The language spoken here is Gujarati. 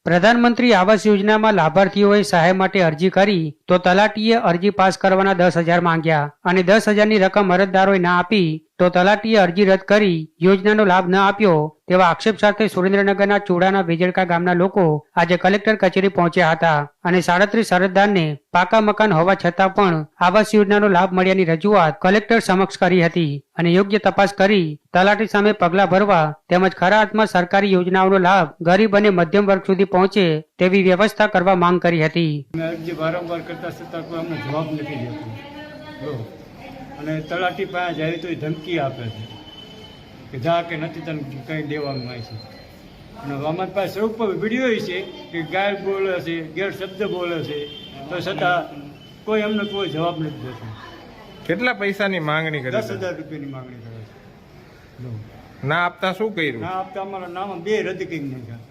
પ્રધાનમંત્રી આવાસ યોજનામાં લાભાર્થીઓએ સહાય માટે અરજી કરી તો તલાટીએ અરજી પાસ કરવાના 10,000 માંગ્યા અને 10,000ની રકમ અરજદારોએ ના આપી તો તલાટીએ અરજી રદ કરી યોજનાનો લાભ ન આપ્યો તેવા આક્ષેપ સાથે સુરેન્દ્રનગરના ચુડાના વેજળકા ગામના લોકો આજે કલેક્ટર કચેરી પહોંચ્યા હતા અને 37 અરજદારને પાકા મકાન હોવા છતાં પણ આવાસ યોજનાનો લાભ મળ્યાની રજૂઆત કલેક્ટર સમક્ષ કરી હતી અને યોગ્ય તપાસ કરી તલાટી સામે પગલાં ભરવા તેમજ ખરા અર્થમાં સરકારી યોજનાઓનો લાભ ગરીબ અને મધ્યમ વર્ગ સુધી પહોંચે તેવી વ્યવસ્થા કરવા માંગ કરી હતી. અરજી વારંવાર કરતા છતાં કોઈ અમને જવાબ નથી દેતો અને તલાટી પાસે જાય તો એ ધમકી આપે છે કે જા કે નથી તને કંઈ દેવાનું આવે છે અને અમારી પાસે સ્વરૂપ વિડીયો છે કે ગાય બોલે છે ગેરશબ્દ બોલે છે તો છતાં કોઈ અમને કોઈ જવાબ નથી દેતો. કેટલા પૈસાની માંગણી કરી? 10,000 રૂપિયાની માંગણી કરે છે. ના આપતા શું કર્યું? ના આપતા અમારા નામ 2 રદ કરી નાખ્યા.